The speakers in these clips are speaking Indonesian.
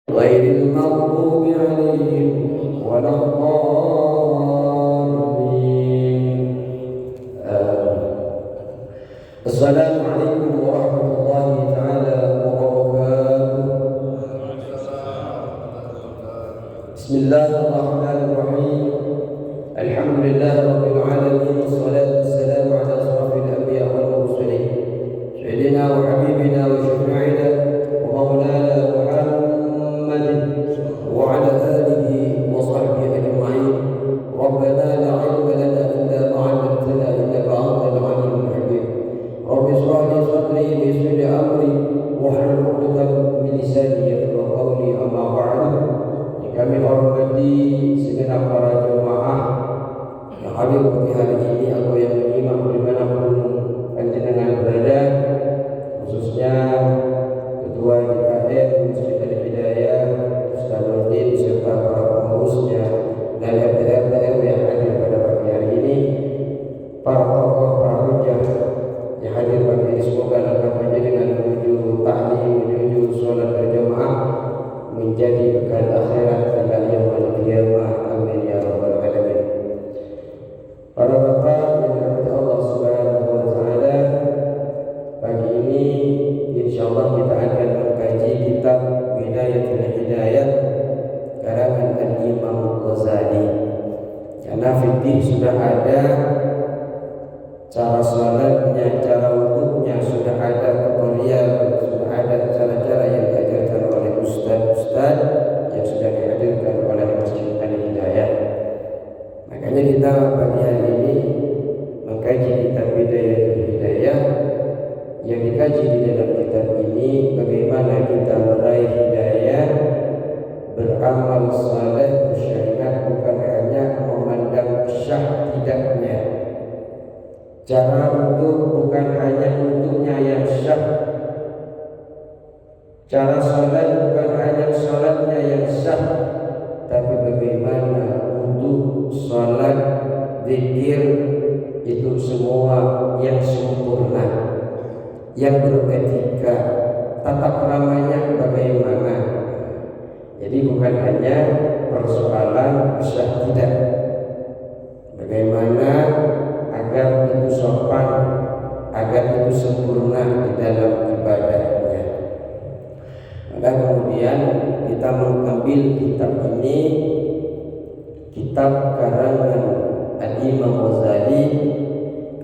غير المغضوب عليهم ولا الضالين. السلام عليكم ورحمة الله تعالى وبركاته. بسم الله الرحمن الرحيم. الحمد لله رب العالمين، والصلاة والسلام على أشرف الأنبياء والمرسلين سيدنا وحبيبنا وشفيعنا ومولانا محمد وعلى آله وصحبه أجمعين. ربنا لا علم لنا إلا ما علمتنا إنك أنت العليم الحكيم. رب اشرح لي صدري ويسر لي أمري واحلل عقدة من لساني يفقهوا قولي. أما بعد، kami hormati segenap para jemaah yang hadir di hari ini atau yang menyimak dimanapun panjenengan berada, khususnya Ketua DKM Masjid Al-Hidayah Ustaz Nurdin serta para pengurusnya dan RT-RW yang hadir pada pagi hari ini, para tokoh, para hujah yang hadir pagi ini, semoga dapat panjenengan menuju ta'lim, menuju sholat berjamaah menjadi bekal akhirat ila yaumil qiyamah. Amin ya rabbal alamin. Para bapak yang dirahmati Allah Subhanahu wa taala, pagi ini insyaallah kita akan mengkaji kitab Bidayatul Hidayah karangan Al-Imam Ghazali. Karena fikih sudah ada, cara salatnya, cara wudhunya sudah ada, tutorial sudah ada, cara-cara yang diajarkan oleh ustaz-ustaz yang sudah dihadirkan oleh Masjid Al-Hidayah. Makanya kita pagi hari ini mengkaji kitab Bidayatul Hidayah. Yang dikaji di dalam kitab ini bagaimana kita meraih hidayah, beramal saleh, bersyariat, bukan hanya memandang syah tidaknya. Cara untuk bukan hanya untuknya yang syah, cara salat bukan hanya salatnya yang sah, tapi bagaimana untuk salat, zikir itu semua yang sempurna, yang beretika, tata keramanya bagaimana. Jadi bukan hanya persoalan sah tidak, bagaimana agar itu sopan, agar itu sempurna di dalam ibadahnya. Maka kemudian kita mengambil kitab ini, kitab karangan Al-Imam Ghazali.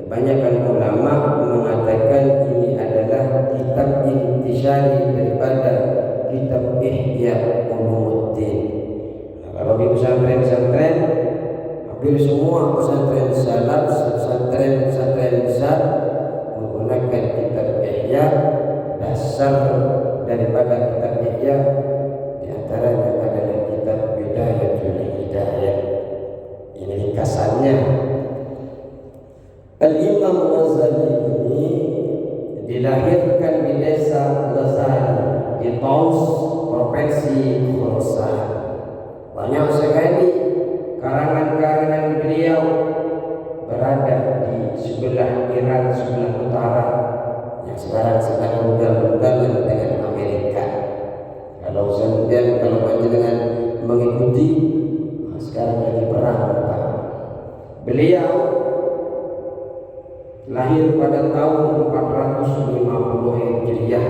Kebanyakan ulama mengatakan ini adalah kitab intisyari daripada kitab Ihya Ulumuddin. Kalau di pesantren-pesantren, hampir semua pesantren salaf, pesantren besar menggunakan kitab Ihya. Dasar daripada kitab Ihya di antaranya adalah kitab Bidayatul Hidayah. Ini ringkasannya. Al-Imam Ghazali ini dilahirkan di desa Ghazal di Taus, provinsi Khorasan. Banyak sekali karangan-karangan beliau berada di sebelah Iran, sebelah utara, yang sekarang sedang ugal-ugalan dengan Amerika. Kalau panjenengan mengikuti, sekarang lagi perang. Beliau lahir pada tahun 450 Hijriah,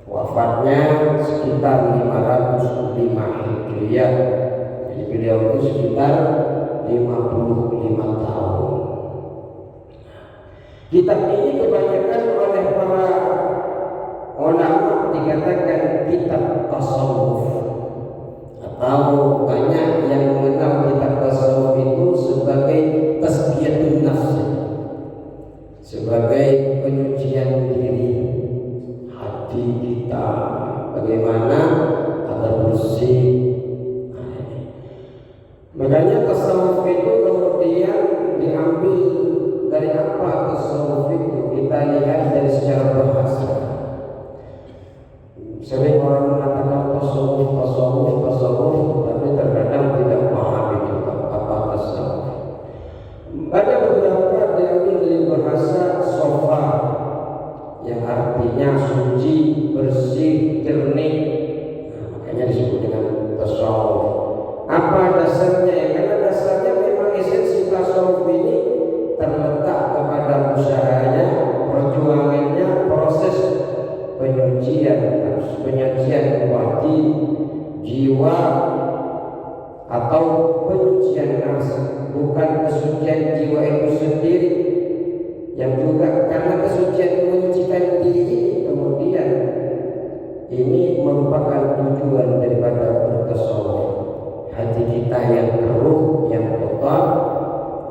wafatnya sekitar 505 Hijriah. Jadi beliau itu sekitar 55 tahun. Kitab ini kebanyakan oleh para ulama dikatakan kitab tasawuf, atau banyak yang mengenal kitab tasawuf itu sebagai tazkiyatun nafs, sebagai penyucian diri hati kita, bagaimana agar bersih. Makanya tasawuf itu kemudian diambil dari apa tasawuf itu, kita lihat dari secara bahasa. Sering orang mengatakan tasawuf, tapi terkadang tidak paham itu apa tasawuf. Ada beberapa diambil dari bahasa sofa, yang artinya suci, bersih, jernih. jiwa atau penyucian nafsu, bukan kesucian jiwa itu sendiri, yang juga karena kesucian menyucikan diri ini kemudian ini merupakan tujuan daripada bertasawuf. Hati kita yang keruh, yang kotor,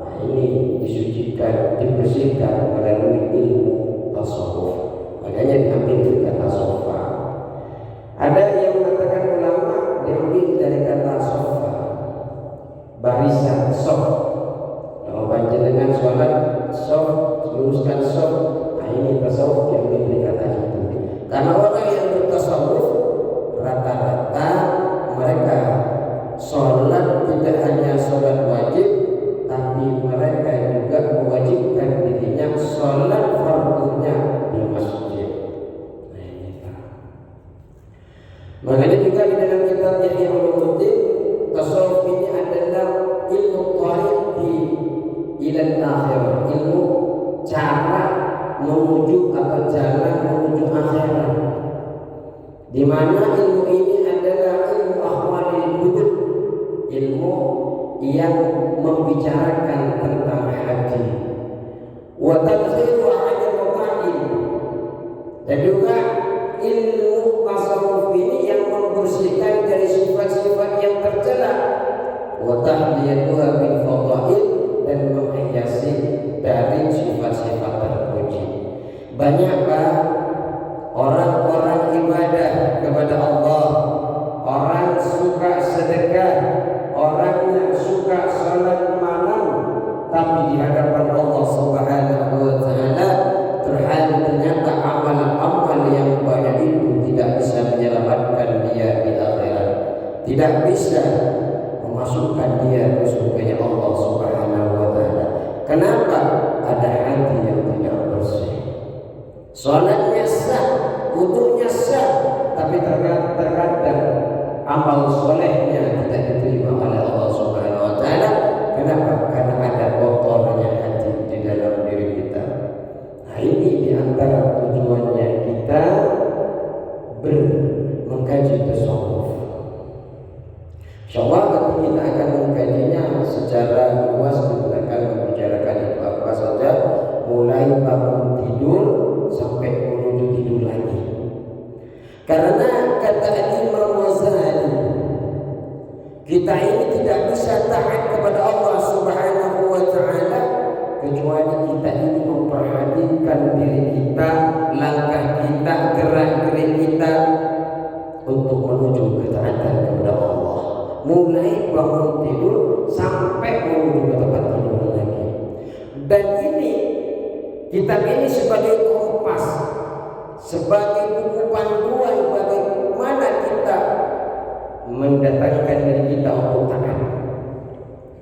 nah ini disucikan, dibersihkan melalui ilmu tasawuf. Makanya diambil dari kata sofa. Ada yang mengatakan ulama diambil dari kata sofa, barisan sof. Kalau panjenengan sholat sof, luruskan sof. Nah ini tasawuf diambil dari kata itu. Karena orang yang bertasawuf rata-rata mereka sholat tidak hanya sholat wajib, tapi mereka juga mewajibkan dirinya sholat fardunya di masjid. Makanya juga di dalam kitab Ihya Ulumuddin, tasawuf ini adalah ilmu thariqi ilal akhirah, ilmu cara menuju atau jalan menuju akhirat, di mana ilmu ini adalah ilmu ahwalil qulub, ilmu yang membicarakan tentang hati, wa tadkhilu 'ala al-maqaid, dan juga ilmu tasawuf ini yang membersihkan dari sifat-sifat yang tercela, wa tahdiyatuha bil fadail, dan menghiasi dari sifat-sifat terpuji. Banyakkah orang-orang ibadah kepada Allah, orang suka sedekah, orang yang suka salat malam, tapi di hadapan Allah Subhanahu wa taala ternyata amal-amal yang banyak itu tidak bisa menyelamatkan dia di akhirat, tidak bisa memasukkan dia ke surga Allah Subhanahu wa taala. Kenapa? Ada hati yang tidak bersih. Salatnya sah, wudunya sah, tapi terkadang amal solehnya tidak diterima oleh Allah Subhanahu wa taala. Kenapa? Karena ada kotornya hati di dalam diri kita. Nah ini diantara tujuannya kita mengkaji tasawuf. Insyaallah kita akan mengkajinya secara luas, kita akan membicarakan itu apa saja, mulai bangun tidur sampai menuju tidur lagi. Karena kata Imam Ghazali, kita ini tidak bisa taat kepada Allah Subhanahu wa taala kecuali kita ini memperhatikan diri kita, langkah kita, gerak-gerik kita untuk menuju ketaatan kepada Allah. Mulai bangun tidur sampai menuju ke tempat tidur lagi. Dan ini kitab ini sebagai kompas, sebagai buku panduan bagaimana kita mendatangkan diri kita untuk taat.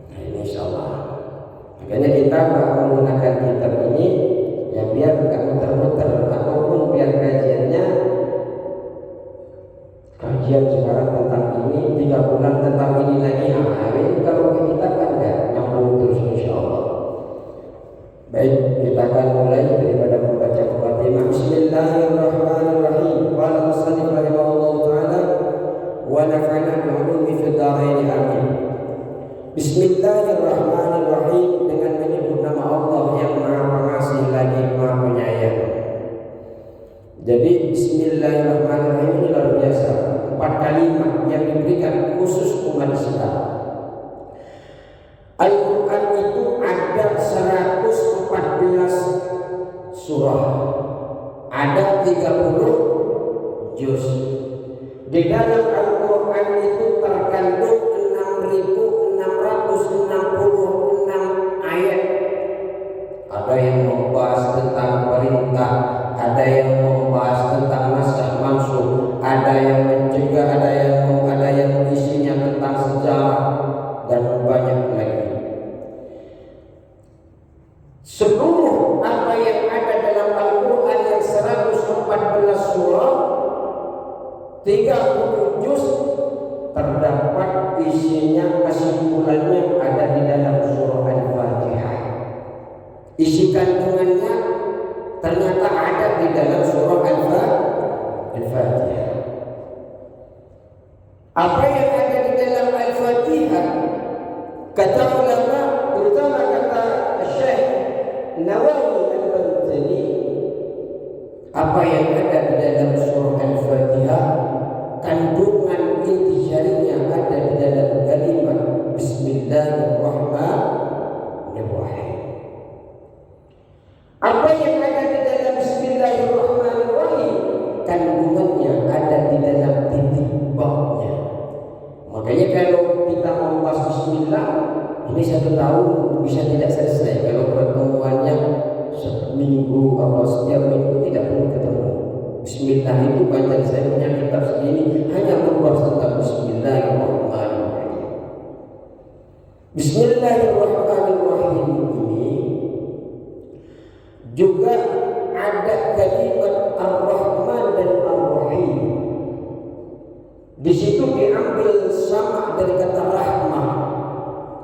Nah ini insyaallah. Makanya kita menggunakan kitab ini ya biar tidak muter-muter, ataupun biar kajiannya kajian sekarang tentang ini, 3 bulan tentang ini lagi. Nah ini kalau kita kan ya nyambung terus insyaallah. Baik, kita akan mulai daripada membaca muqaddimah. Bismillahirrahmanirrahim. Qala musannif rahimahullah taala wa nafa'ana bi 'ulumi fid dharain amin. Bismillahirrahmanirrahim, dengan menyebut nama Allah yang Maha Pengasih lagi Maha Penyayang. Jadi bismillahirrahmanirrahim ini luar biasa, 4 kalimat yang diberikan khusus umat Islam. Al-Quran itu ada 114 surah, ada 30 juz. Di dalam Al-Quran itu terkandung 6.666 ayat. Ada yang membahas tentang perintah, ada yang membahas tentang naskah mansukh, ada yang mencegah, ada yang isinya tentang sejarah, dan banyak lagi. Seluruh apa yang ada dalam Al-Quran yang 114 surah, 30 juz, terdapat isinya, kesimpulannya ada di dalam surah Al-Fatihah. Isi kandungannya ternyata ada di dalam surah Al-Fatihah. Apa yang ada di dalam Al-Fatihah, kata ulama, terutama kata Syekh Nawawi Al-Bantani, apa yang ada di dalam surah Al-Fatihah, kandungan intisarinya ada di dalam kalimat Bismillahirrahmanirrahim. Apa yang ada di dalam Bismillahirrahmanirrahim, kandungannya ada di dalam titik babnya. Makanya kalau kita membahas Bismillah, ini 1 tahun bisa tidak selesai. Kalau pertemuannya seminggu atau setiap minggu tidak perlu ketemu. Bismillah itu banyak, saya punya kitab segini hanya membahas tentang Bismillahirrahmanirrahim. Bismillahirrahmanirrahim ini juga ada kalimat Ar-Rahman dan Ar-Rahim. Di situ diambil sama dari kata rahmah.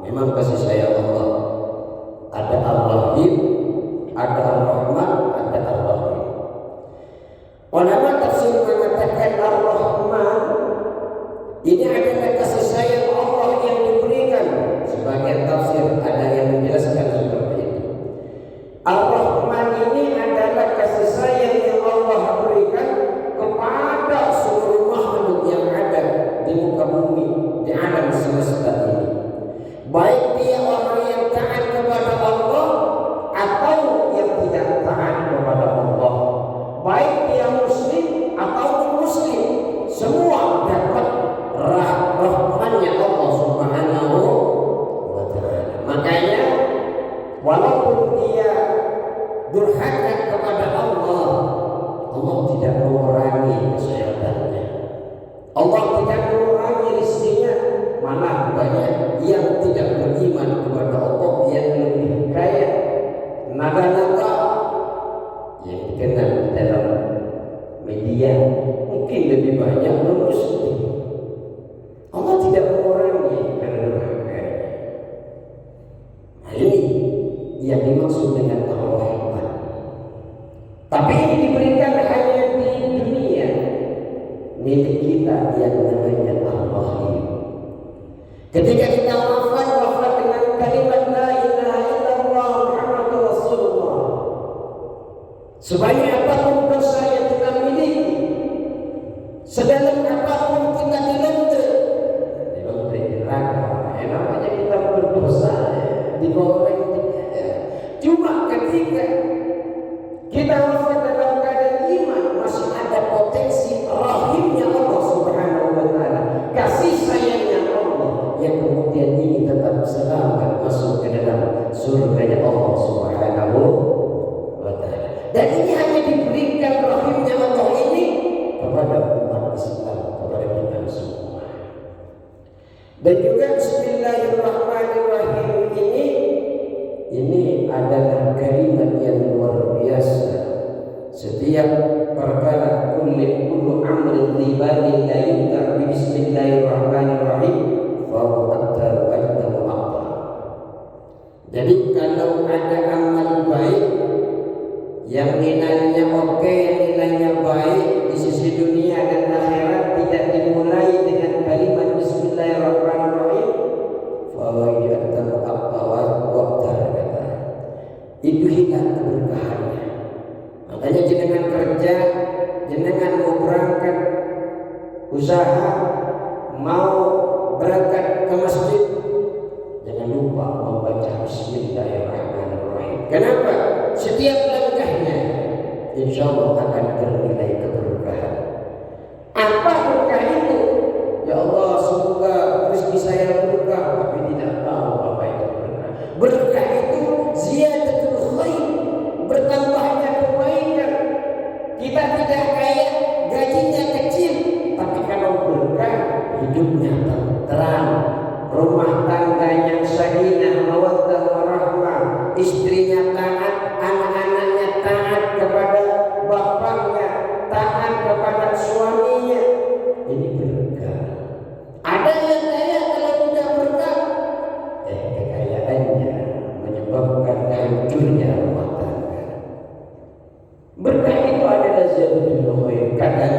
Memang kasih sayang Allah. Ada Ar-Rahim, ada Ar-Rahman, ada Ar-Rahim. Ulama tafsir mengatakan Ar-Rahman ini adalah kasih sayang Allah yang diberikan. Sebagian tafsir ada yang menjelaskan seperti itu. Ar-Rahman ini adalah kasih sayang yang Allah berikan kepada seluruh makhluk yang ada di muka bumi, di alam semesta ini. Baik dia orang yang taat kepada Allah atau yang tidak taat kepada Allah, baik dia muslim atau muslim, semua dapat rahmatnya Allah Subhanahu wa ta'ala. Makanya walaupun dia durhaka kepada Allah, Allah tidak mengurangi kesehatannya, Allah tidak mengurangi rezekinya. Malah banyak yang tidak beriman kepada Allah yang lebih kaya, naga-naga yang dikenal di dalam media mungkin lebih banyak non-muslim. Allah tidak mengurangi karena durhaka. Nah, ini yang dimaksud dengan Ar-Rahman. Tapi ini diberikan hanya di dunia milik kita yang namanya Ar-Rahim. Ketika kita wafat dengan kalimat La ilaha illallah Muhammadur Rasulullah, sebanyak apapun dosa yang kita miliki, sedalam apapun kita dilanda neraka, namanya kita berdosa di goreng. Cuma ketika kita wafat dalam keadaan iman, masih ada potensi rahimnya Allah Subhanahu wa ta'ala, kasih sayangnya Allah, yang kemudian ini tetap selamat masuk ke dalam surganya Allah Subhanahu wa ta'ala. Dan ini hanya diberikan rahimnya Allah ini kepada umat Islam, kepada kita semua. Dan juga Bismillahirrahmanirrahim ini adalah kalimat yang luar biasa. Setiap perkara kullu amrin libalin la yubda' bi Bismillahirrahmanirrahim fa huwa aqdamu aqdar. Jadi kalau ada amal baik yang nilainya oke, yang nilainya baik di sisi dunia dan akhirat, tidak dimulai dengan kalimat Bismillahirrahmanirrahim, fa huwa aqdamu aqdar, itu hilang keberkahannya. Makanya jenengan kerja, jenengan mau berangkat usaha, mau berangkat ke masjid, jangan lupa membaca Bismillahirrahmanirrahim. Kenapa? Setiap langkahnya insya Allah akan bernilai keberkahan. Apa berkah itu? Ya Allah, semoga rezeki saya berkah, tapi tidak tahu apa itu berkah. Berkah itu ziyadatul khair, bertambahnya kebaikan. Kita tidak kaya, gajinya kecil, tapi kalau berkah, hidupnya terang, rumah tangganya sakinah, mawaddah warahmah, istrinya taat, anak-anaknya taat kepada bapaknya, taat kepada suaminya. Ini berkah. Ada yang kaya kalau tidak berkah, kekayaannya menyebabkan hancurnya rumah tangga. Berkah itu adalah ziyadatul khair. Kadang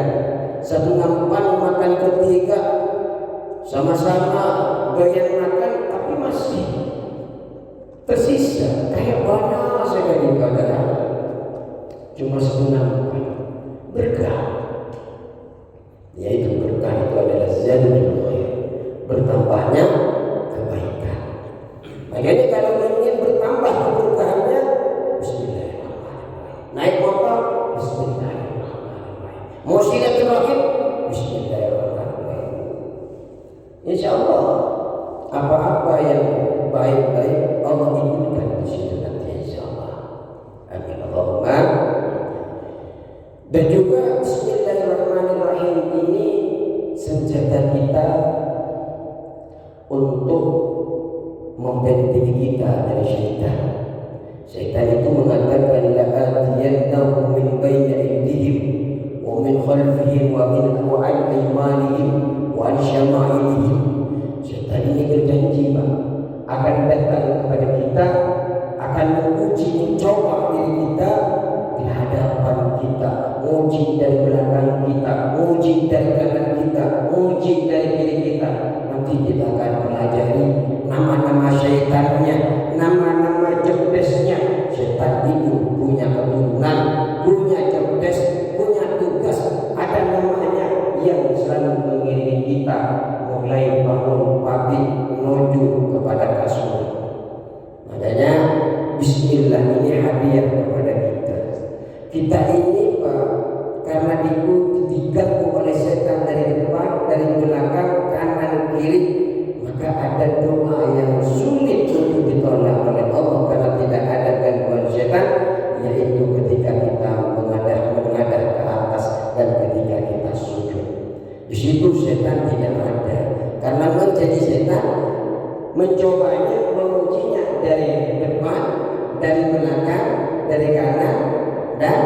satu nampan makan ketiga, sama-sama doyan makan, tapi masih tersisa kayak banyak sekali keadaan, cuma setengah berkah. Yaitu berkah itu adalah ziyadatul khair, bertambahnya kebaikan. Makanya kalau ingin bertambah keberkahannya, bismillahirrahmanirrahim. Naik motor, bismillahirrahmanirrahim. Mau silaturahim, bismillahirrahmanirrahim. Insya Allah apa-apa yang baik-baik Allah ikutkan di situ nanti, insya Allah. Amin Allahumma. Dan juga bismillahirrahmanirrahim ini senjata kita untuk membentengi kita dari syaitan. Syaitan itu mengatakan la'atiyannahum min bayni aydihim wa min khalfihim wa min an aymanihim wa an syama'ilihim. Syaitan ini berjanji, Pak, akan datang kepada kita, akan menguji, mencoba diri kita di hadapan kita, uji dari belakang kita, uji dari kanan kita, uji dari kiri kita. Nanti kita akan pelajari nama-nama syaitannya, nama-nama jebdesnya. Syaitan itu punya keturunan, punya jebdes, punya tugas, ada namanya yang selalu mengiringi kita mulai bangun pagi menuju kepada kasur. Makanya bismillah ini hadiah kepada kita. Kita ini, Pak, karena diganggu oleh setan dari depan, dari belakang, kanan, kiri, maka ada doa yang sulit untuk ditolak oleh Allah karena tidak ada gangguan setan, yaitu ketika kita menghadap ke atas dan ketika kita sujud. Di situ setan tidak ada, karena menjadi setan mencobanya, mengujinya dari depan, dari belakang, dari kanan dan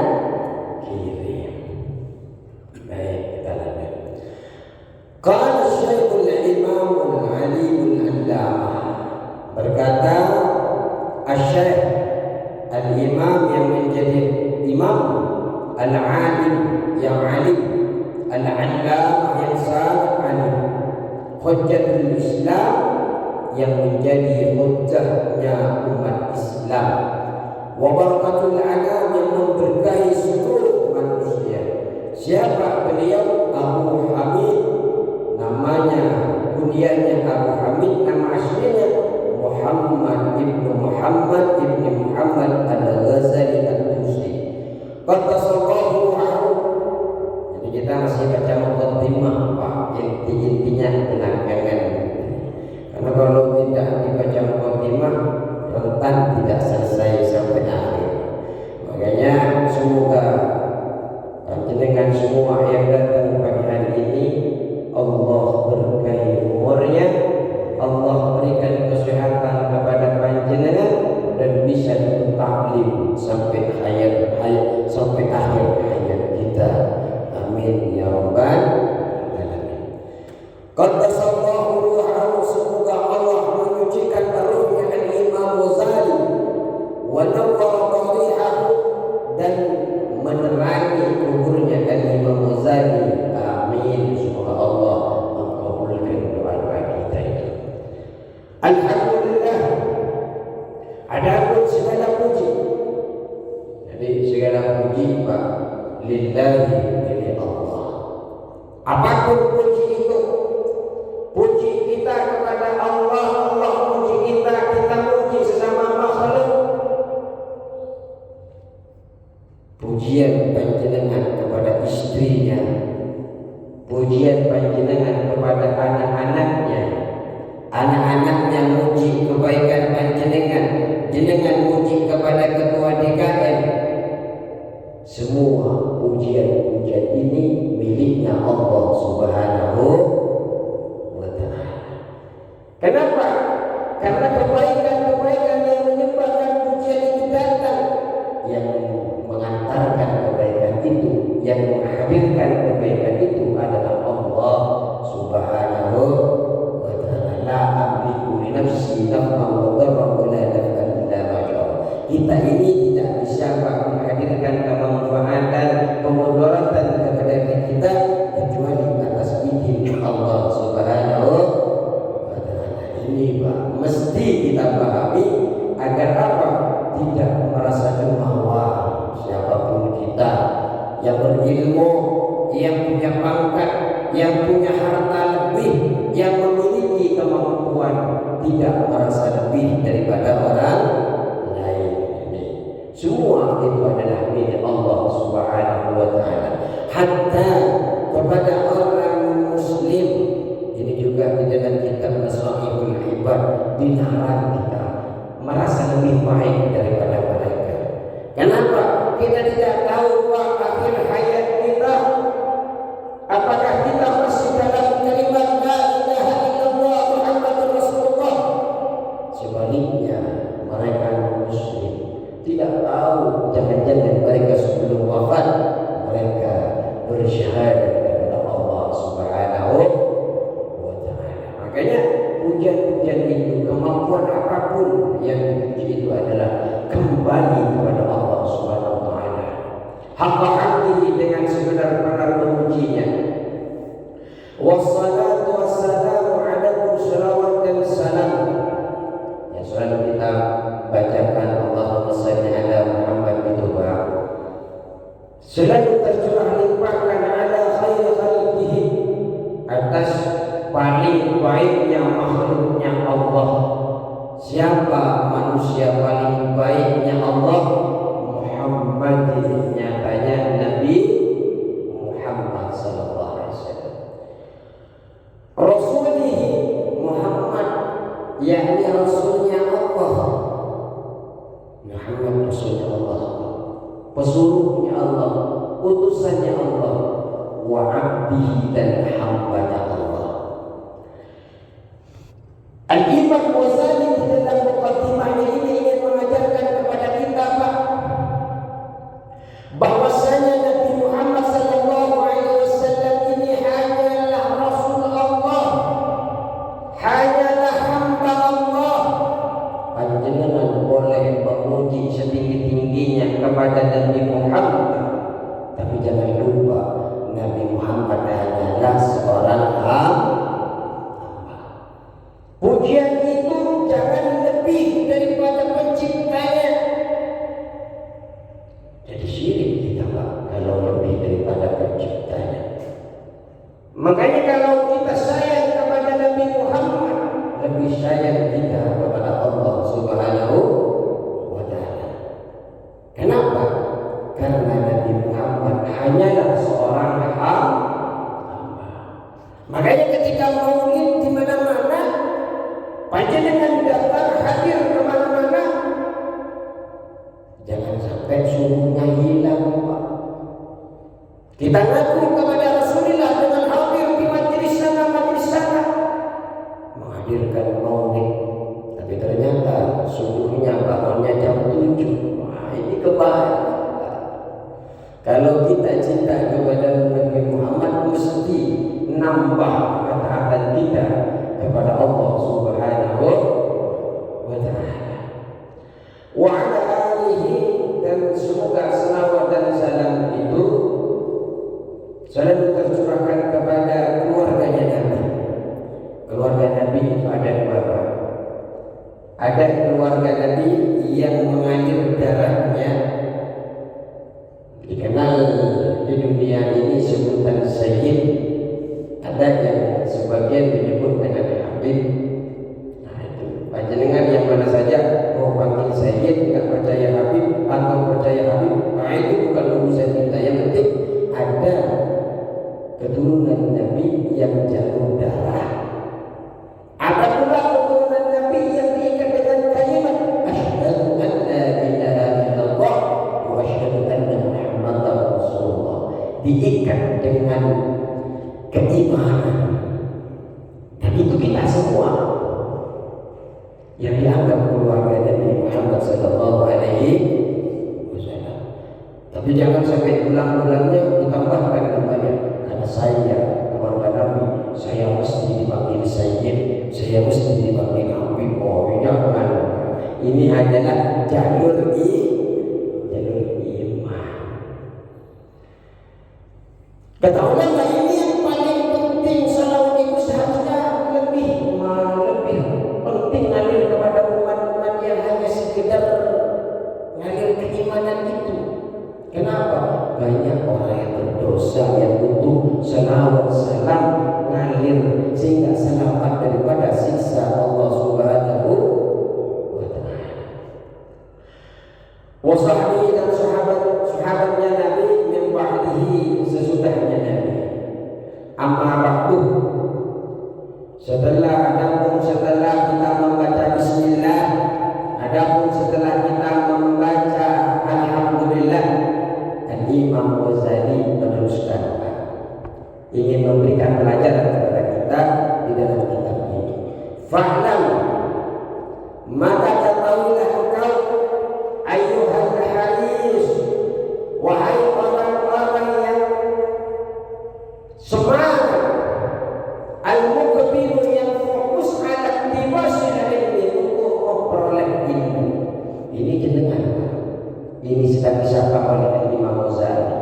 kiri. Baik, kita lanjut. Qala Syekhul Imamul Alimul Allamah, berkata Asy-Syaikh Al-Imam yang menjadi imam, Al-Alim yang alim, Al-Allamah yang sangat alim, Hujjatul Islam yang menjadi hujjahnya umat Islam, wa barakatul anam yang memberkahi seluruh manusia. Siapa beliau? Abu Hamid, namanya kunyahnya Abu Hamid, nama aslinya Muhammad ibnu Muhammad Al-Ghazali Al-Tusi. Qaddasallahu ruhahu. Jadi kita masih baca muqaddimah, Pak, intinya belakangan. Karena kalau tidak dibaca muqaddimah, rentan tidak selesai sampai akhir. Makanya semoga dengan semua yang datang pada hari ini Allah berkahi umurnya, Allah berikan kesehatan kepada panjenengan dan bisa ditaklim sampai sampai akhir hayat kita. Amin ya rabbal alamin. Qaddasallahu ruhahu, semoga Allah menyucikan ruhnya Al-Imam Ghazali wa nawwara dharihahu, dan menerangi kuburnya Al-Imam Ghazali. Amin. Semoga Allah mengabulkan doa kita itu. Alhamdulillah, adapun segala puji. Jadi segala puji, Pak, lillahi, milik Allah. Apapun puji itu, puji kita kepada Allah, Allah puji kita, kita puji sesama makhluk. Pujian panjenengan kepada istrinya, pujian panjenengan kepada anak-anaknya, anak-anaknya muji kebaikan panjenengan, jenengan muji kepada ketua DKM. Semua pujian-pujian ini miliknya Allah Subhanahu wa ta'ala. Kenapa? Karena kebaikan-kebaikan yang menyebabkan pujian itu datang, yang mengantarkan kebaikan itu, yang menghadirkan kebaikan itu adalah Allah Subhanahu wa ta'ala. La amliku li nafsi naf'an wa dharran wa la naf'an illa ma syaa. Kita ini tidak bisa menghadirkan kemanfaatan, kemudaratan kepada diri kita kecuali atas izin Allah Subhanahu kita pahami agar apa? Tidak merasa jumawa. Siapapun kita yang berilmu, yang punya pangkat, yang punya harta lebih, yang memiliki kemampuan, tidak merasa lebih daripada orang lain. Semua itu adalah milik Allah Subhanahu wa taala. Hatta kepada orang muslim, ini juga di dalam kitab Nasaihul Ibad dilarang kita merasa lebih baik daripada mereka. Kenapa? Kita tidak tahu akhir hayat kita. Apakah kita masih dalam kalimat la ilaha illallah Muhammadur Rasulullah? Sebaliknya, mereka muslim tidak tahu, jangan-jangan mereka sebelum wafat mereka bersyahadat kepada Allah Subhanahu wa taala. Makanya pujian-pujian itu, kemampuan apapun yang dipuji itu adalah kembali kepada Allah Subhanahu wa taala. Haqqa hamdihi, dengan sebenar-benar memujinya. Wassalatu wassalamu ala salawat dan salam yang selalu kita bacakan, Allahumma shalli ala Muhammad itu selalu tercurah limpahkan ala khairi khalqihi, atas paling baiknya makhluknya Allah. Siapa manusia paling baiknya Allah? Muhammad, nyatanya Nabi Muhammad sallallahu alaihi wasallam. Rasulihi, Muhammad yakni rasulnya Allah. Muhammad rasulnya Allah, pesuruhnya Allah, utusannya Allah, wa abdihi, dan hambanya Allah. Al-Imam Ghazali di dalam muqaddimahnya ini ingin mengajarkan kepada kita bahwasanya Nabi Muhammad sallallahu alaihi wasallam ini hanyalah rasul Allah, hanyalah hamba Allah. Panjenengan boleh memuji setinggi-tingginya kepada Nabi Muhammad, tapi jangan lupa Nabi Muhammad hanyalah seorang hamba. Pujian itu jangan lebih daripada penciptanya. Jadi syirik kita kalau lebih daripada penciptanya. Makanya kalau kita sayang kepada Nabi Muhammad, lebih sayang kita kepada Allah Subhanahu wa taala. Kenapa? Karena Nabi Muhammad hanyalah seorang hamba. Makanya ketika maulid di mana-mana, panjenengan datang hadir kemana-mana, jangan sampai subuhnya hilang, Pak. Kita ngaku kepada Rasulullah dengan hadir di majelis sana, menghadirkan maulid, tapi ternyata subuhnya bangunnya jam 7. Wah, ini kebaikan. Kalau kita cinta kepada Nabi Muhammad, mesti nambah ketaatan kita kepada Allah Subhanahu wa taala. Wa ala alihi, dan semoga selawat dan salam itu selalu tercurahkan kepada keluarganya Nabi. Keluarga Nabi itu ada beberapa. Ada keluarga Nabi yang mengalir darahnya dikenal di dunia ini sebutan Sayyid. Ada yang sebagian menyebut dengan Habib. Nah itu panjenengan yang mana saja mau panggil Sayyid, nggak percaya Habib atau percaya Habib, nah itu bukan urusan kita. Yang penting ada keturunan Nabi yang jalur darah. Ada pula keturunan Nabi yang diikat dengan kalimat asyhadu an la ilaha illallah wa asyhadu anna Muhammadar Rasulullah, diikat dengan keimanan. Dan itu kita semua yang dianggap keluarga Nabi Muhammad sallallahu alaihi wasallam. Tapi jangan sampai ulang-ulangnya ditambahkan namanya. Karena saya keluarga Nabi, saya mesti dipanggil Sayyid, saya mesti dipanggil Habib. Oh, jangan. Ini adalah jalur iman. Kata ulama, ini yang paling penting. Salawat itu seharusnya lebih penting ngalir kepada umat Setelah kita membaca bismillah, adapun setelah kita membaca alhamdulillah, dan Imam Ghazali meneruskan ingin memberikan pelajaran kepada kita di dalam kitab ini. Fa'lam, maka ketahuilah engkau ayyuhal haris, wahai orang-orang yang semangat, al-muqbilu yang fokus ala tibasil ilmi, untuk memperoleh ilmu. Ini jenengan, ini sedang disapa oleh Imam Ghazali,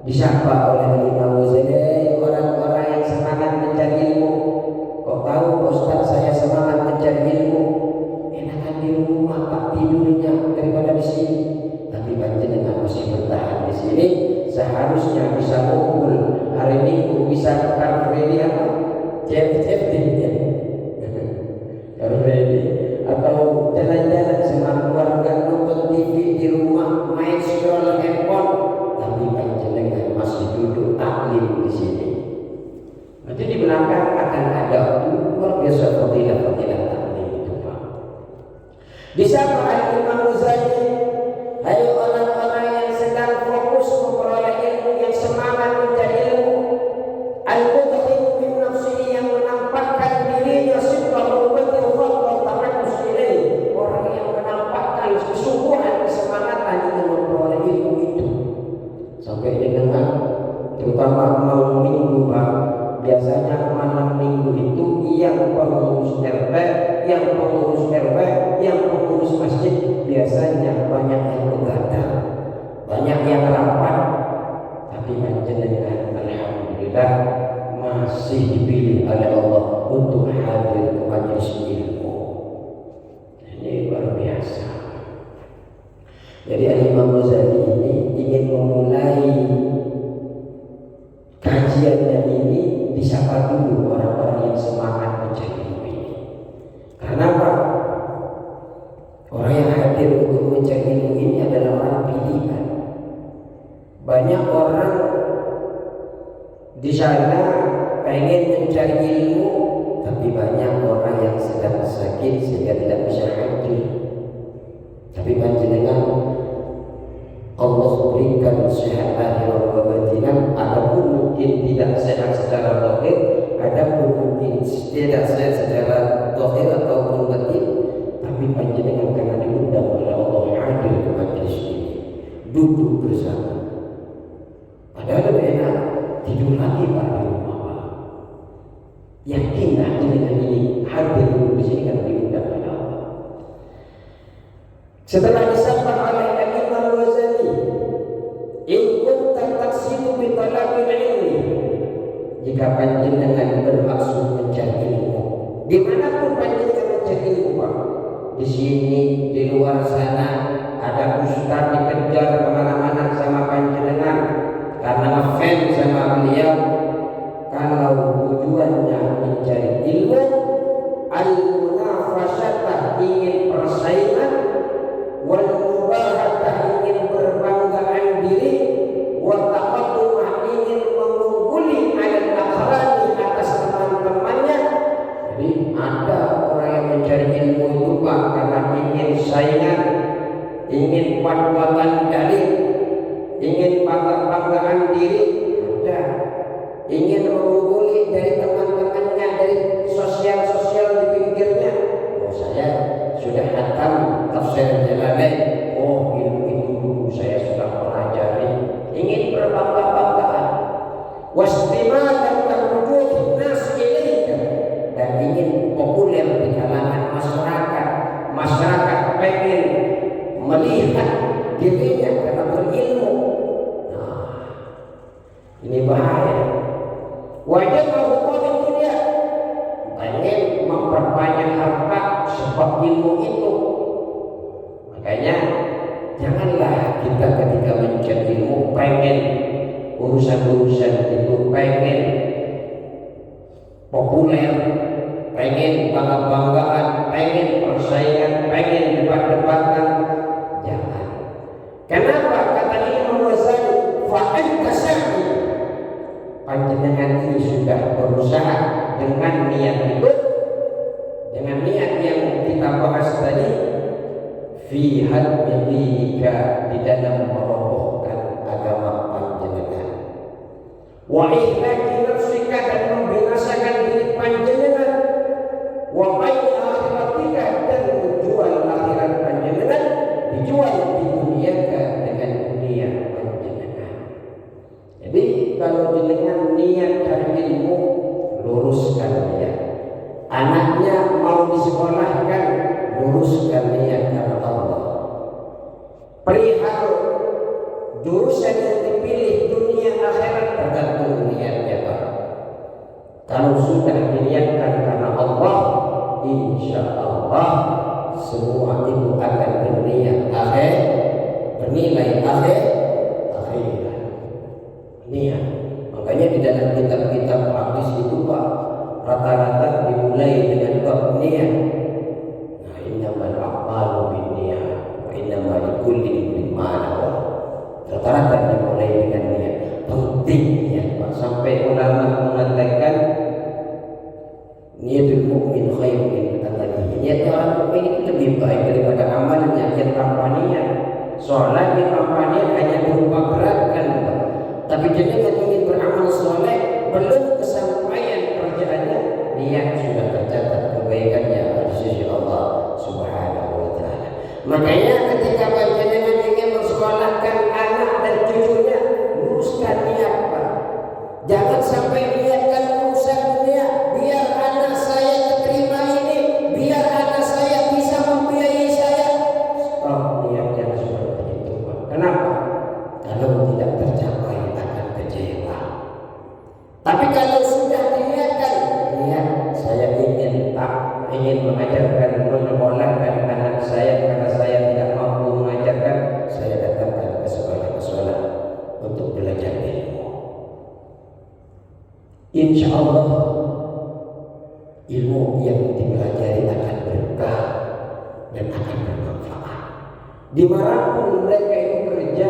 disapa oleh Imam Ghazali, orang-orang yang semangat mencari ilmu. Kok tahu Ustaz saya semangat mencari ilmu, enakan di rumah Pak tidurnya daripada di sini. Tapi panjenengan masih bertahan di sini, seharusnya bisa kumpul hari Minggu, bisa Car Free apa? CFD ya. Car Free atau jalan-jalan sama keluarga, nonton TV di rumah, main scroll handphone. Tapi panjenengan masih duduk taklim di sini. Nanti di belakang akan ada luar biasa fadilah-fadilah taklim itu Pak. Disapa Imam Ghazali, hai orang-orang yang sedang fokus memperoleh ilmu, yang semangat mencari ilmu, al-mudhim min nafsihi, yang menampakkan dirinya sidqahu wa tarakkus ilaih, orang yang menampakkan kesungguhan, kesemangatan dengan memperoleh ilmu itu. Sampai dengan terutama malam minggu Pak, biasanya malam minggu itu yang pengurus RT, yang pengurus RW, yang pengurus masjid biasanya banyak yang begadang, banyak yang rapat. Tapi panjenengan alhamdulillah masih dipilih oleh Allah untuk hadir ke majelis ilmu. Ini luar biasa. Jadi Imam Ghazali ini ingin memulai kajiannya ini, disapa dulu orang-orang yang semangat mencari ilmu ini. Karena apa? Orang yang hadir untuk mencari ilmu ini adalah orang pilihan. Banyak orang di sana pengen mencari ilmu, tapi banyak orang yang sedang sakit sehingga tidak bisa hadir. Tapi panjenengan Allah berikan sehat lahir wa batinan, adapun mungkin tidak sehat secara zahir, adapun mungkin tidak sehat secara zahir ataupun batin, tapi panjenengan karena diundang oleh Allah hadir ke majelis ini, duduk bersama. Padahal lebih enak tidur lagi Pak di rumah Pak. Yakinlah dengan ini hadir dulu di sini karena diundang oleh Allah. Setelah disapa oleh Imam Ghazali, in kunta taqsidu bi talabil ilmi, jika panjenengan bermaksud mencari ilmu, dimanapun panjenengan mencari ilmu Pak, di sini, di luar sana, ada ustaz dikejar kemana-mana sama panjenengan karena ngefans sama beliau. Kalau tujuannya mencari ilmu, al-munafasatah, ingin persaingan, wal mubahatah, ingin berbanggaan diri, wa taqaddumah, ingin mengungguli ala akhrani, atas teman-temannya. Jadi ada orang yang mencari ilmu itu Pak karena ingin saingan, ingin kuat-kuatan dalil, ingin bangga-banggaan diri, ada ingin mengungguli dari teman-temannya, dari sosial-sosial di pinggirnya. Oh, saya sudah hatam tafsir Jalalain, oh ilmu itu dulu saya sudah pelajari, ingin berbangga-banggaan. Wastimadan terwujud nas ilaika, dan ingin populer di kalangan masyarakat. Masyarakat pengen melihat dirinya karena berilmu. Nah, ini bahaya. Wajib menghukum dunia, pengen memperbanyak harta sebab ilmu itu. Makanya janganlah kita ketika mencari ilmu pengen urusan-urusan itu, pengen populer, pengen bangga-banggaan, pengen persaingan, pengen debat-debatan. Jangan. Kenapa? Kata Imam Ghazali, fa'in kasani, panjenengan ini sudah berusaha dengan niat itu, dengan niat yang kita bahas tadi, fi hadbinika, di dalam merobohkan agama panjenengan, wa ihlaki nafsika, dan membinasakan diri panjenengan, wa bayyi akhiratika, dan menjual akhirat panjenengan, dijual di dunia dengan dunia panjenengan. Jadi kalau dengan niat cari ilmu, luruskan niat. Anaknya mau disekolahkan, luruskan niat karena Allah. Perihal jurusan yang dipilih dunia akhirat, tergantung niatnya Pak. Kalau sudah diniatkan karena Allah, insya Allah semua itu akan bernilai akhirat. Niat. Makanya di dalam kitab-kitab hadis itu Pak, rata-rata dimulai dengan bab niat. Nah, innamal a'malu binniyat wa innamal likulli imrin ma nawa. Rata-rata dimulai dengan niat. Penting niat Pak. Sampai ulama mengatakan niatul mukmin khairun min amalihi. Niat orang mukmin itu lebih baik daripada amalnya yang tanpa niat. Sholat yang tanpa niat hanya berupa gerakan Pak. Tapi jenengan ingin beramal soleh, belum kesampaian kerjaannya, niat sudah tercatat kebaikannya di sisi Allah Subhanahu wa Ta'ala. Makanya ketika panjenengan ingin mensekolahkan anak dan cucunya, luruskan niat Pak. Jangan sampai niatkan urusan dunia, biar anak saya keterima ini, biar anak saya bisa membiayai saya. Stop niatnya seperti itu Pak. Kenapa? Kalau tidak tercapai akan kecewa. Tapi kalau sudah diniatkan, niat saya ingin mengajarkan, menyekolahkan anak saya karena saya tidak mampu mengajarkan, saya datangkan ke sekolah untuk belajar ilmu. Insya Allah ilmu yang dipelajari akan berkah dan akan bermanfaat. Dimanapun mereka itu kerja,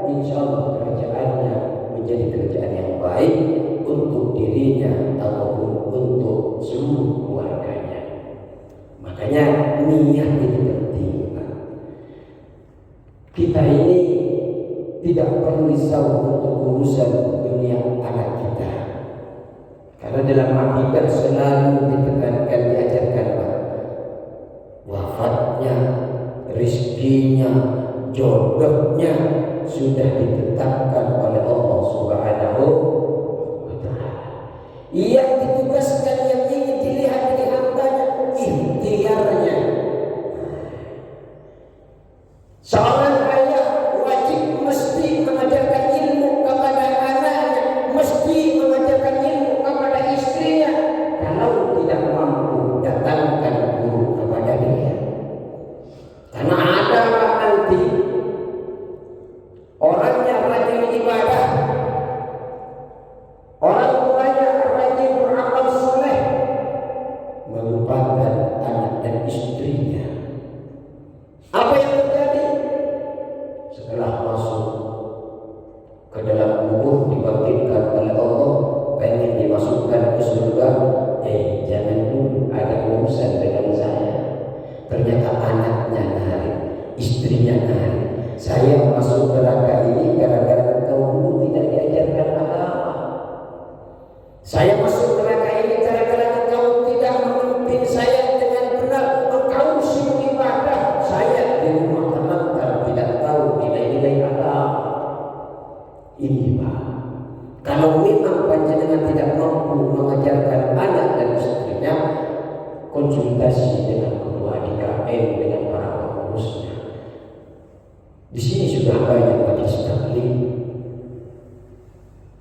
insya Allah kerjaannya menjadi kerjaan yang baik untuk dirinya ataupun untuk seluruh keluarganya. Makanya niat itu penting. Kita ini tidak perlu risau untuk urusan dunia anak kita, karena dalam akidah selalu ditekankan, diajarkan wafatnya, rizkinya, jodohnya sudah ditetapkan oleh Allah Subhanahu wa Ta'ala. Yang ditugaskan, yang ingin dilihat dari hambanya, ikhtiarnya. Seorang ayah wajib mesti mengajarkan ilmu kepada anaknya, mesti mengajarkan ilmu kepada istrinya. Kalau tidak mampu, datangkan guru kepada dia. Karena ada nanti orangnya rajin ibadah, orang tuanya rajin beramal soleh, melupakan anak dan istrinya. Apa yang terjadi? Setelah masuk ke dalam kubur, dibangkitkan oleh Allah, pengen dimasukkan ke surga, jangan dulu, ada urusan dengan saya. Ternyata anaknya narik, istrinya narik. Saya masuk neraka ini gara-gara engkau dulu tidak diajarkan agama. Saya masuk neraka ini gara-gara engkau tidak memimpin saya dengan benar. Engkau sibuk ibadah, saya di rumah terlantar, tidak tahu nilai-nilai agama. Ini Pak, kalau memang panjenengan tidak mampu mengajarkan anak dan istrinya, konsultasi dengan ketua DKM, dengan para pengurusnya. Di sini sudah banyak majelis taklim.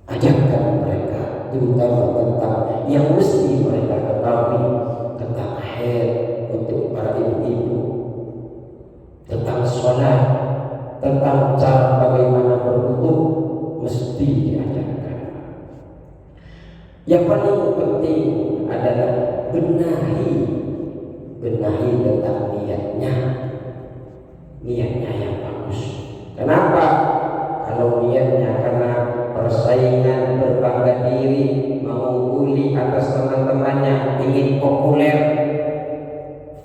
Ajarkan mereka, terutama tentang yang mesti mereka ketahui, tentang haid untuk para ibu-ibu, tentang sholat, tentang cara bagaimana berwudu, mesti diajarkan. Yang paling penting adalah benahi tentang niatnya yang bagus. Kenapa? Kalau niatnya karena persaingan, berbangga diri, mengungguli atas teman-teman saking populer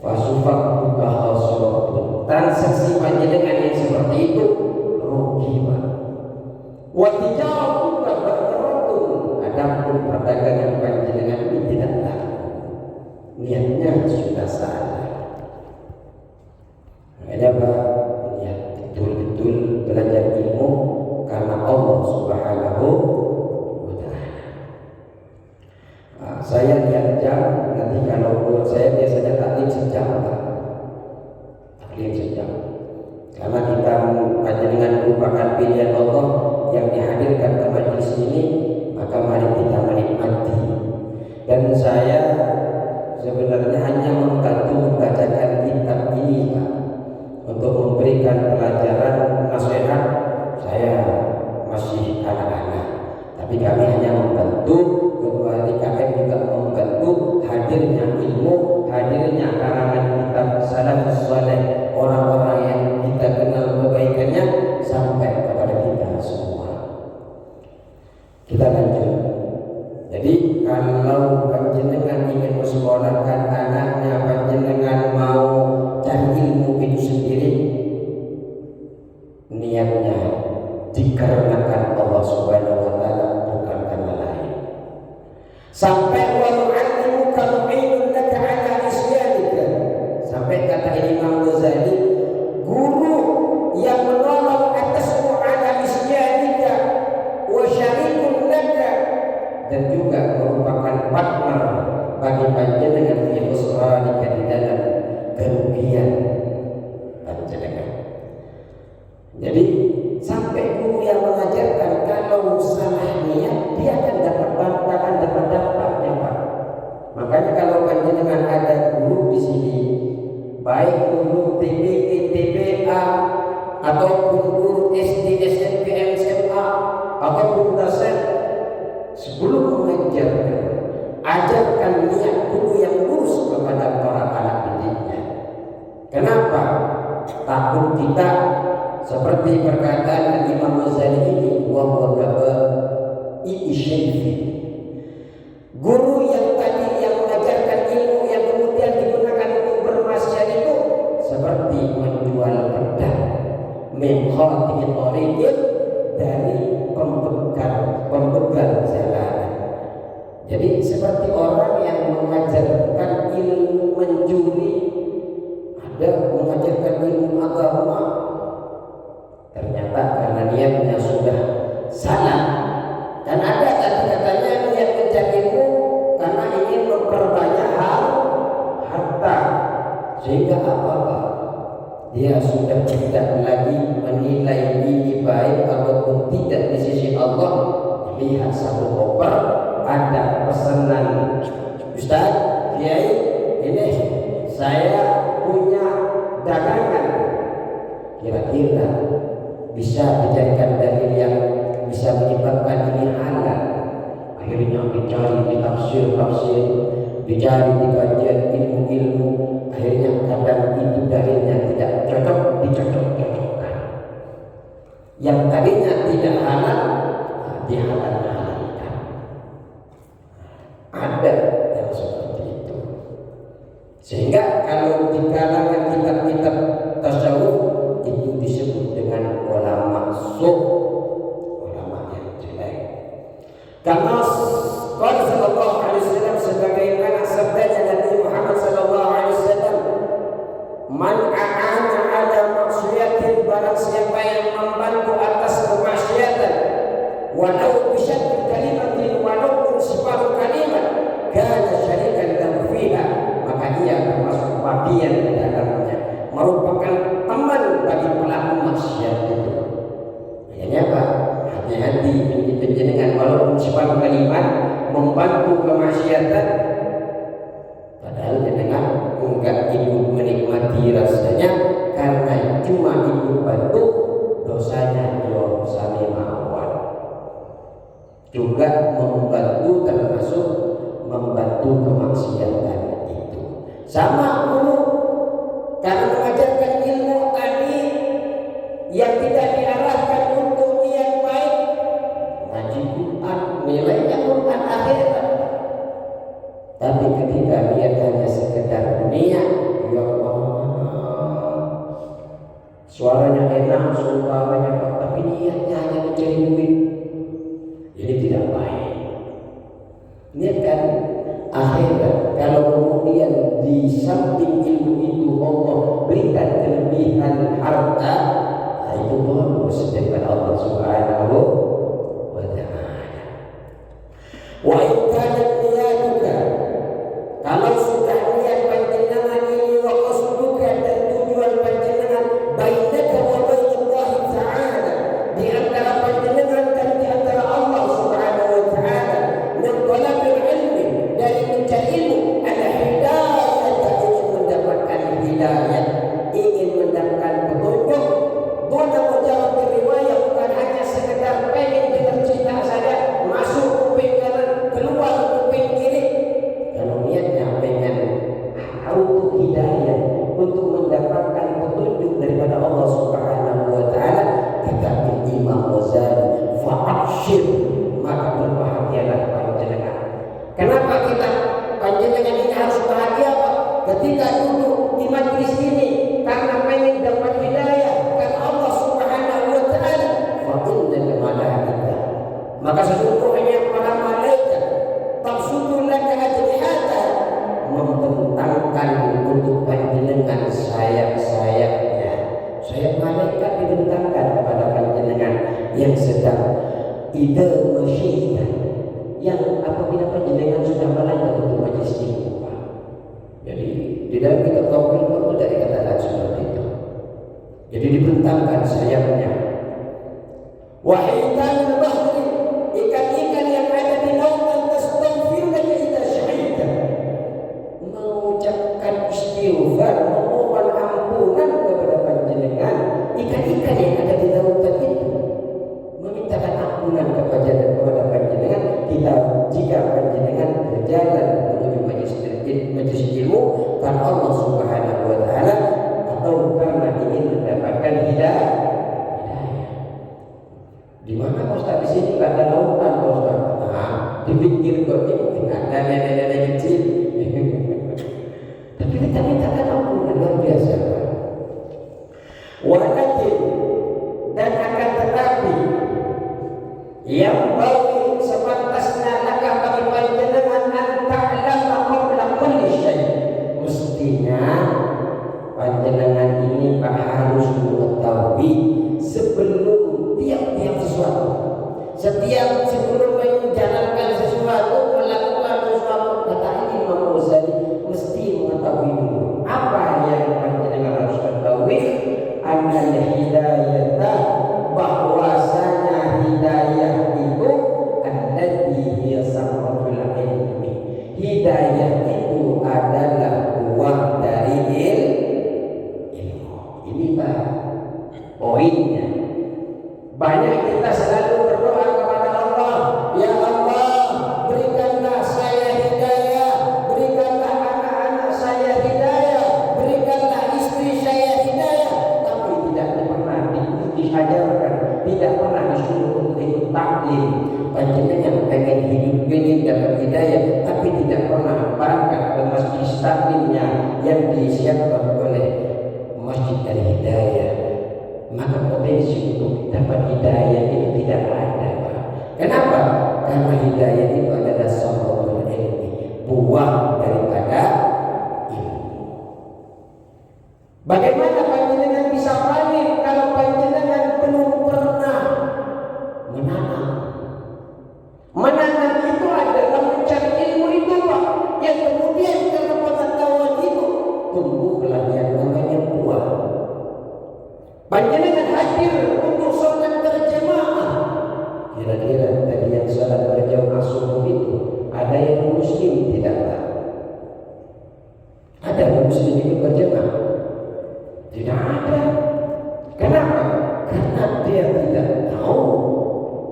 fasufak buka hasilun transaksi panjenengan yang seperti itu rugi Pak. Wa tijaratu barakatun, adapun perdagangan panjenengan ini tidak laku, niatnya sudah salah. Makanya Pak, niat betul-betul belajar ilmu karena Allah Subhanahu wa Ta'ala. Saya lihat jam, nanti kalau saya biasanya taklim sejam Pak, taklim sejam. Karena kita panjenengan merupakan pilihan Allah yang dihadirkan ke majelis ini, maka mari kita menikmati. Dan saya sebenarnya hanya membantu membacakan kitab ini Pak, untuk memberikan pelajaran nasihat. Saya masih anak-anak, tapi kami hanya membantu. Ketua TKM juga membantu hadirnya ilmu, hadirnya karangan kitab salafus saleh, orang-orang yang kita kenal kebaikannya sampai kepada kita semua. Kita lanjut. Jadi kalau panjenengan ingin mensekolahkan anaknya, panjenengan mau cari ilmu itu sendiri, niatnya dikarenakan Allah Subhanahu wa Ta'ala, bukan karena lain. Sampai wa yu'allimuka mu'inun laka ala isyanika, sampai kata Imam Ghazali, guru yang menolong atasmu ala isyanika wa syarikun laka, dan juga merupakan partner bagi panjenengan fi usranika, di dalam kerugian panjenengan. Jadi sampai guru yang mengajarkan kalau salah niat dia akan dapat dampaknya Pak. Makanya kalau panjenengan ada guru di sini, baik guru TBK, TBA ataupun guru SD, SMP, SMA ataupun dosen, sebelum mengajarkan, ajarkan niat dulu yang lurus kepada para anak didiknya. Kenapa? Takut kita seperti perkataan Imam Ghazali ini, wa huwa guru yang tadi yang mengajarkan ilmu yang kemudian digunakan untuk bermaksiat itu seperti menjual pedang min khati'i thariqin, dari pembegal jalanan. Jadi seperti orang yang mengajarkan ilmu mencuri, ada mengajarkan ilmu agama, ternyata karena niatnya sudah salah. Dan ada tadi katanya niat mencari ilmu karena ingin memperbanyak harta, sehingga apa-apa dia sudah tidak lagi menilai ini baik ataupun tidak di sisi Allah. Lihat satu koper ada pesanan, Ustaz, Kiai, ini saya punya dagangan, kira-kira bisa dijadikan dalil yang bisa menyebabkan ini halal. Akhirnya dicari di tafsir, dicari di kajian ilmu, akhirnya kadang itu dalilnya tidak cocok, dicocok-cocokkan. Yang tadinya tidak halal, dihalal-halalkan. Ada yang seperti itu. Sehingga kalau di kalangan kitab-kitab tasawuf itu disebut dengan ulama su', ulama yang jelek. Karena Qala sallallahu alaihi wasallam, sebagaimana sabdanya Nabi Muhammad sallallahu alaihi wasallam, man a'ana ala maksiatin, barang siapa yang membantu atas kemaksiatan, walau bisyaddi kalimatin, walaupun separuh kalimat, kana syarikan lahu fiha, maka dia termasuk bagian di dalamnya, merupakan teman bagi pelaku maksiat itu. Makanya Pak, hati-hati begitu jenengan walaupun separuh kalimat membantu kemaksiatan, padahal jenengan enggak ikut menikmati rasanya, karena cuma ikut bantu, dosanya yo sami mawon. Juga membantu termasuk membantu kemaksiatan itu. Sama guru karena mengajarkan ilmu tadi yang tidak diarahkan untuk niat baik, ngaji Quran, nilainya Quran akhirat. Tapi ketika niat, ya Allah, suaranya enak, suaranya apa, tapi niatnya hanya mencari duit. Ini tidak baik. Niatkan akhirat. Kalau kemudian di samping ilmu itu Allah berikan kelebihan harta, nah itu bonus dari Allah Subhanahu wa Ta'ala. Wa in kanat niyaduka, kalau sudah niat panjenengan ini wa qasduka dan tujuan panjenengan bainaka wa bainallah Ta'ala, di antara panjenengan dan di antara Allah Subhanahu wa Ta'ala, min talabil ilmi, dari mencari ilmu, ada hidayah, ingin mendapatkan hidayah, ingin mendapatkan petunjuk. Dona mujarab riwayat, bukan hanya sekedar pengen dengar cerita saja, masuk kuping kanan, keluar kuping kiri. Kalau niatnya pengen untuk hidayah, untuk mendapatkan petunjuk daripada Allah Subhanahu wa Ta'ala, kata Imam Ghazali, fa'abshir, maka berbahagialah panjenengan. Kenapa kita panjenengan ini harus bahagia, Pak? Ketika duduk di majlis ini karena pengen dapat hidayah karena Allah Subhanahu wa Ta'ala, fa innal malaikah, maka sesungguhnya para malaikat tabsutu laka ajnihata, membentangkan untuk panjenengan sayap-sayapnya. Sayap malaikat dibentangkan kepada panjenengan yang sedang idza masyita, yang apabila panjenengan sudah melangkah untuk majlis ilmu. Jadi di dalam kitab Tauhid itu dari kata seperti itu. Jadi dibentangkan sayapnya. Wahidan bahri, ikan-ikan yang ada di lautan tastaghfir laka idza syahida, mengucapkan istighfar, memohon ampunan kepada panjenengan. Ikan-ikan yang ada di lautan itu memintakan ampunan kepada panjenengan jika panjenengan berjalan menuju majlis ilmu karena Allah Subhanahu wa Ta'ala, atau karena ingin mendapatkan hidayah. Di mana Pak Ustaz? Di sini nggak ada lautan Pak Ustaz. Nah, di pinggir got ini ada nenek-nenek kecil. Tapi kita mintakan ampunan luar biasa. Walakin, dan akan tetapi, yang bagi sepantasnya laka bagi panjenengan anta'lama qabla kulli syai', mestinya panjenengan ini Pak harus mengetahui sebelum tiap-tiap sesuatu, sebelum menjalankan sesuatu, melakukan sesuatu, kata Imam Ghazali, mesti mengetahui dulu apa yang panjenengan harus ketahui. Annal hidayah, bahwasanya hidayah itu allati hiya samratul ilmi, hidayah itu adalah buah dari ilmu. Ini Pak poinnya. Banyak kita selalu berdoa kepada Allah, ya Allah, berikanlah saya hidayah, berikanlah anak-anak saya hidayah, berikanlah istri saya hidayah, tapi tidak pernah diajarkan, tidak pernah disuruh untuk ikut taklim. Panjenengan pengen hidup, pengen dapat hidayah, tapi tidak pernah berangkat ke masjid taklimnya yang disiapkan oleh Masjid Al-Hidayah, maka potensi untuk dapat hidayah itu tidak ada, Pak. Kenapa? Karena hidayah itu adalah samratul ilmi, buah daripada ilmu. Bagaimana panjenengan bisa panen kalau panjenengan belum pernah menanam? Menanam itu adalah mencari ilmu itu, Pak, yang kemudian karena pengetahuan itu tumbuhlah yang namanya buah. Panjenengan hadir untuk sholat berjamaah. Kira-kira tadi yang sholat berjamaah subuh itu ada yang muslim tidak, Pak? Ada yang muslim itu berjamaah? Tidak ada. Kenapa? Karena dia tidak tahu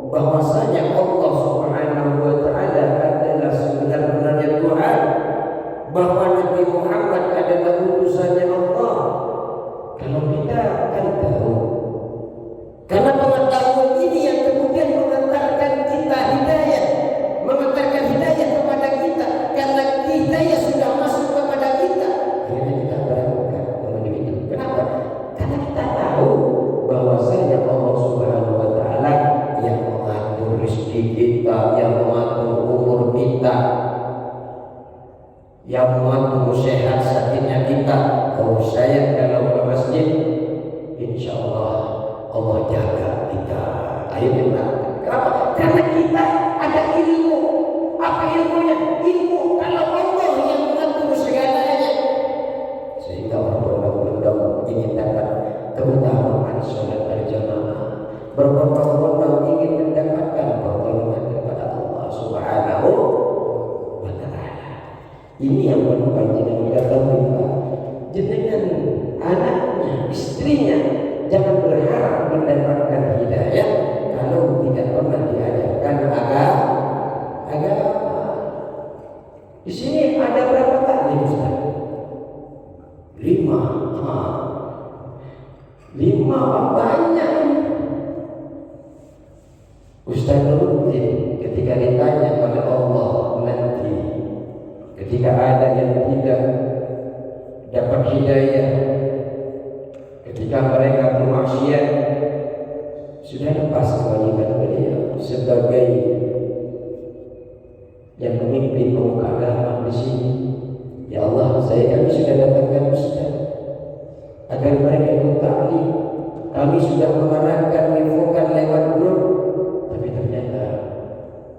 bahwasanya Allah Subhanahu wa Ta'ala adalah sebenar-benarnya Tuhan, bahwa Nabi Muhammad adalah utusannya Allah. Kalau kita kan tahu, karena pengetahuan ini yang kemudian mengantarkan kita hidayah, mengantarkan hidayah kepada kita, karena hidayah sudah masuk kepada kita. umur sehat, sakitnya kita. Oh saya kalau ke masjid, insya Allah jaga kita. Ayo kita. Kenapa? Karena kita ada ilmu. Apa ilmunya? Ilmu kalau Allah yang mengatur segalanya. Sehingga berbondong-bondong ingin dapat keutamaan sholat berjamaah, berbondong-bondong ingin mendapatkan pertolongan kepada Allah Subhanahu wa Ta'ala. Ini yang perlu panjenengan ketahui, Pak. Jenengan anaknya, istrinya jangan berharap mendapatkan hidayah kalau tidak pernah diajarkan agama. Di sini ada berapa taklim, Ustaz? 5 banyak ini. Ustaz Nuruddin ketika ditanya oleh Allah nanti, ketika ada yang tidak dapat hidayah, ketika mereka bermaksiat, sudah lepas kewajiban beliau sebagai yang memimpin pemuka agama di sini. Ya Allah, kami sudah datangkan Ustaz agar mereka ikut ta'lim. Kami sudah mengarahkan, menginfokan lewat grup, tapi ternyata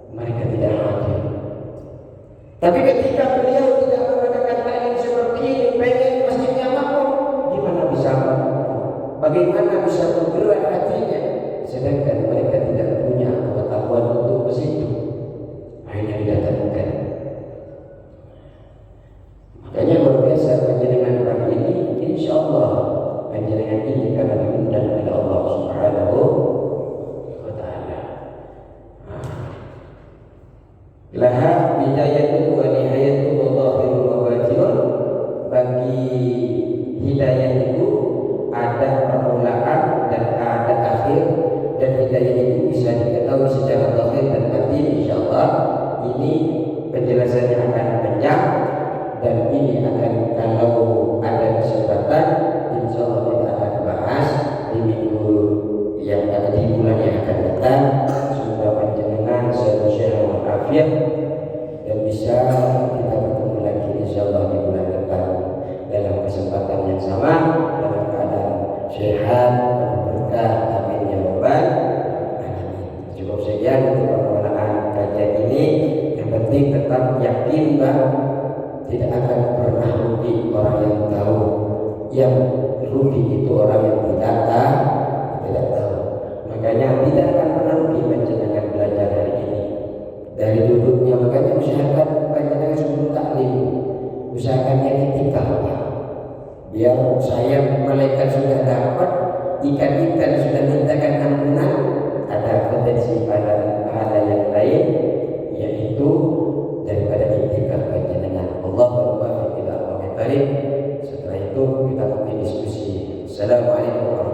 mereka tidak hadir. Tapi ketika beliau tidak mengadakan ta'lim seperti ini, pengen masjidnya makmur, gimana bisa makmur? Bagaimana bisa bergerak hatinya? Sedangkan mereka tidak punya pengetahuan untuk ke situ. Akhirnya didatangkan. Makanya luar biasa panjenengan pagi ini, insya Allah panjenengan ini karena diundang oleh Allah Subhanahu wa Ta'ala. Laha bidayatun wa nihayatun wa zahirun wa batinun. Bagi hidayah itu ada permulaan dan ada akhir, dan hidayah itu bisa diketahui secara zahir dan batin. Insyaallah ini penjelasannya akan panjang, dan ini akan, kalau ada kesempatan, insyaallah kita akan bahas di minggu yang akan, di bulan yang akan datang. Semoga panjenengan sehat walafiat dan bisa kita bertemu lagi insyaallah di bulan depan dalam kesempatan yang sama, dalam keadaan sehat dan berkah. Amin ya rabbal alamin. Cukup sekian untuk permulaan kajian ini. Yang penting tetap yakin bahwa tidak akan pernah rugi orang yang tahu. Yang rugi itu orang yang tidak tahu. Makanya tidak akan pernah rugi panjenengan belajar hari ini dari duduknya. Makanya usahakan panjenengan sebelum taklim, usahakan yang itikaf, biar saya malaikat sudah dapat, ikan-ikan sudah mintakan ampunan. Ada potensi pada pahala yang lain, yaitu daripada itikaf panjenengan. Allah berubah ila Allah. Setelah itu kita mulai diskusi. Assalamualaikum warahmatullahi wabarakatuh.